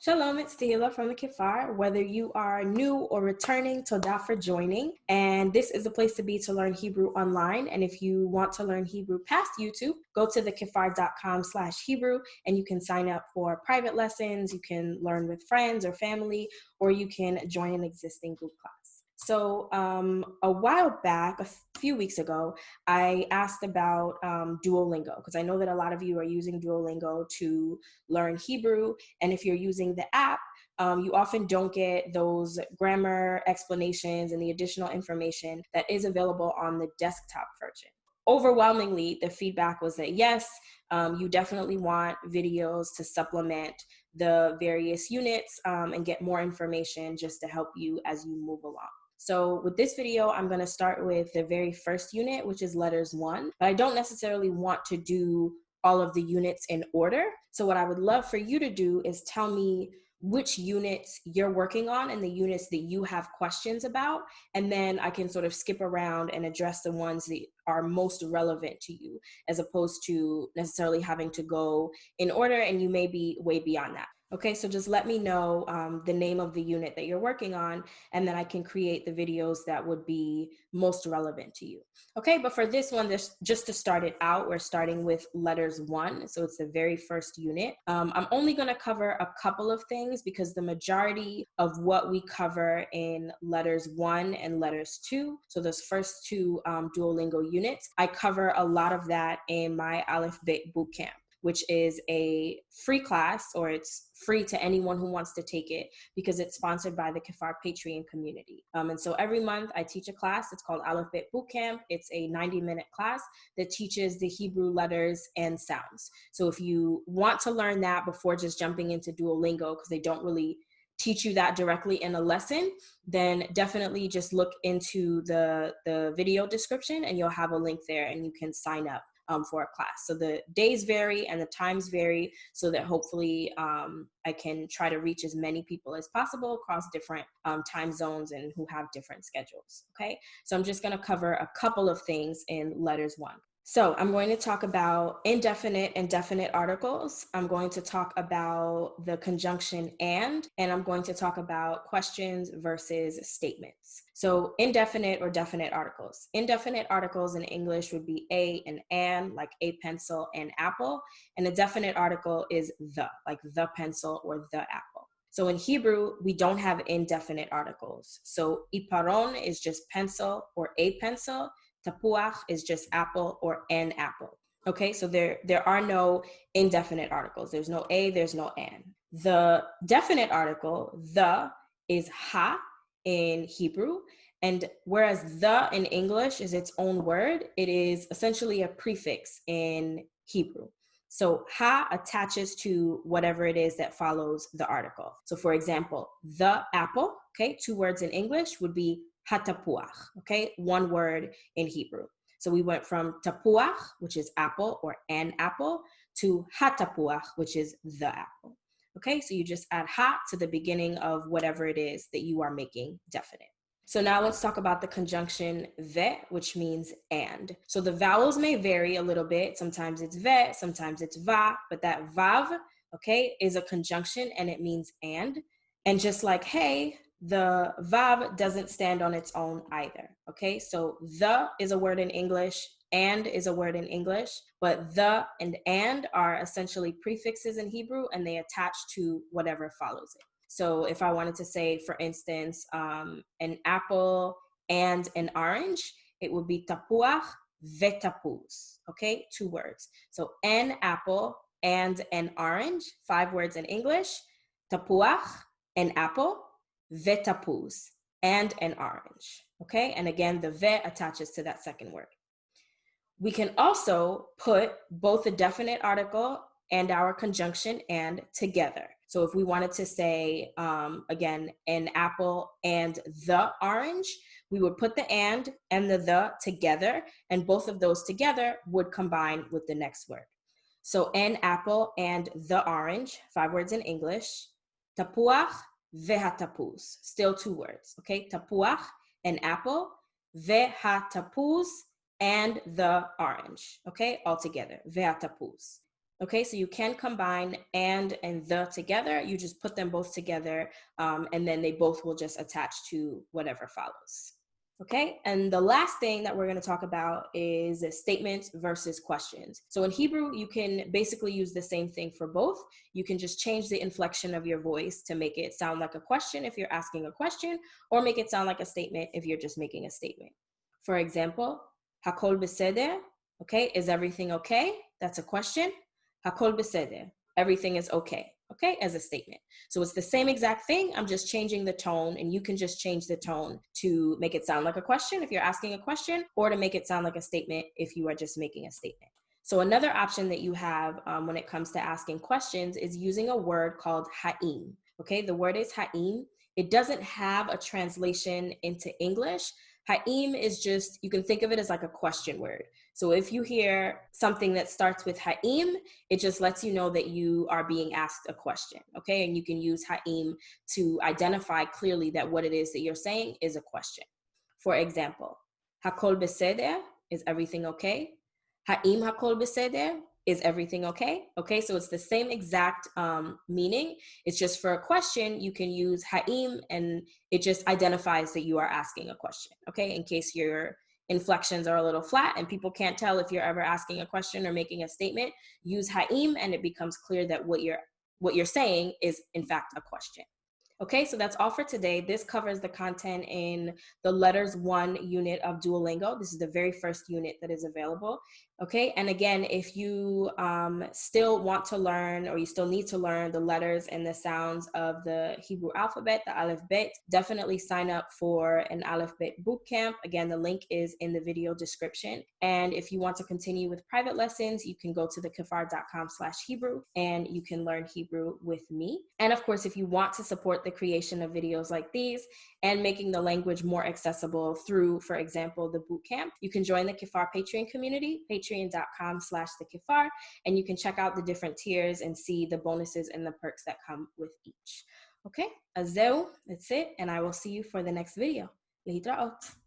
Shalom, it's Tehila from the Kefar. Whether you are new or returning, Todah for joining. And this is the place to be to learn Hebrew online. And if you want to learn Hebrew past YouTube, go to thekefar.com/Hebrew and you can sign up for private lessons. You can learn with friends or family, or you can join an existing group class. So a while back, a few weeks ago, I asked about Duolingo, because I know that a lot of you are using Duolingo to learn Hebrew. And if you're using the app, you often don't get those grammar explanations and the additional information that is available on the desktop version. Overwhelmingly, the feedback was that yes, you definitely want videos to supplement the various units and get more information just to help you as you move along. So with this video, I'm going to start with the very first unit, which is letters 1, but I don't necessarily want to do all of the units in order. So what I would love for you to do is tell me which units you're working on and the units that you have questions about, and then I can sort of skip around and address the ones that are most relevant to you, as opposed to necessarily having to go in order, and you may be way beyond that. Okay, so just let me know the name of the unit that you're working on, and then I can create the videos that would be most relevant to you. Okay, but for this one, just to start it out, we're starting with letters 1. So it's the very first unit. I'm only going to cover a couple of things because the majority of what we cover in letters 1 and letters 2, so those first two Duolingo units, I cover a lot of that in my Aleph Bet Bootcamp, which is a free class, or it's free to anyone who wants to take it because it's sponsored by the Kefar Patreon community. And so every month I teach a class. It's called Aleph Bet Bootcamp. It's a 90-minute class that teaches the Hebrew letters and sounds. So if you want to learn that before just jumping into Duolingo, because they don't really teach you that directly in a lesson, then definitely just look into the video description and you'll have a link there and you can sign up for a class. So the days vary and the times vary so that hopefully I can try to reach as many people as possible across different time zones and who have different schedules. Okay, so I'm just going to cover a couple of things in letters 1. So I'm going to talk about indefinite and definite articles. I'm going to talk about the conjunction and I'm going to talk about questions versus statements. So indefinite or definite articles. Indefinite articles in English would be a and an, like a pencil and apple. And a definite article is the, like the pencil or the apple. So in Hebrew, we don't have indefinite articles. So iparon is just pencil or a pencil. Tapuach is just apple or an apple. Okay, so there are no indefinite articles. There's no a, there's no an. The definite article, the, is ha in Hebrew, and whereas the in English is its own word, it is essentially a prefix in Hebrew. So ha attaches to whatever it is that follows the article. So for example, the apple, okay, 2 words in English would be hatapuach, okay, 1 word in Hebrew. So we went from tapuach, which is apple or an apple, to hatapuach, which is the apple. Okay, so you just add ha to the beginning of whatever it is that you are making definite. So now let's talk about the conjunction ve, which means and. So the vowels may vary a little bit. Sometimes it's ve, sometimes it's va, but that vav, okay, is a conjunction and it means and. And just like hey, the vav doesn't stand on its own either, okay? So the is a word in English, and is a word in English, but the and are essentially prefixes in Hebrew, and they attach to whatever follows it. So if I wanted to say, for instance, an apple and an orange, it would be tapuach vetapuz, okay? 2 words. So an apple and an orange, 5 words in English, tapuach, an apple, vetapuz, and an orange, okay? And again, the ve attaches to that second word. We can also put both the definite article and our conjunction and together. So if we wanted to say, again, an apple and the orange, we would put the and the together, and both of those together would combine with the next word. So an apple and the orange, 5 words in English, tapuach, vehatapuz, still 2 words, okay? Tapuach, an apple, vehatapuz, and the orange, okay? All together, vehatapuz. Okay, so you can combine and the together. You just put them both together, and then they both will just attach to whatever follows. Okay, and the last thing that we're going to talk about is statements versus questions. So in Hebrew, you can basically use the same thing for both. You can just change the inflection of your voice to make it sound like a question if you're asking a question, or make it sound like a statement if you're just making a statement. For example, Hakol beseder, okay, is everything okay? That's a question. Hakol beseder, everything is okay, okay, as a statement. So it's the same exact thing. I'm just changing the tone, and you can just change the tone to make it sound like a question if you're asking a question, or to make it sound like a statement if you are just making a statement. So another option that you have when it comes to asking questions is using a word called ha'im. Okay, the word is ha'im. It doesn't have a translation into English. Ha'im is just, you can think of it as like a question word. So if you hear something that starts with ha'im, it just lets you know that you are being asked a question, okay? And you can use ha'im to identify clearly that what it is that you're saying is a question. For example, hakol beseder, is everything okay? Ha'im hakol beseder, is everything okay? Okay, so it's the same exact meaning. It's just for a question, you can use ha'im, and it just identifies that you are asking a question, okay? In case your inflections are a little flat and people can't tell if you're ever asking a question or making a statement, use ha'im, and it becomes clear that what you're saying is in fact a question. Okay, so that's all for today. This covers the content in the Letters 1 unit of Duolingo. This is the very first unit that is available. Okay, and again, if you still want to learn, or you still need to learn the letters and the sounds of the Hebrew alphabet, the Aleph Bet, definitely sign up for an Aleph Bet bootcamp. Again, the link is in the video description. And if you want to continue with private lessons, you can go to thekefar.com/Hebrew, and you can learn Hebrew with me. And of course, if you want to support the creation of videos like these and making the language more accessible through, for example, the bootcamp, you can join the Kefar Patreon community, patreon.com/thekefar, and you can check out the different tiers and see the bonuses and the perks that come with each. Okay, azeu, that's it, and I will see you for the next video. Lehitraot.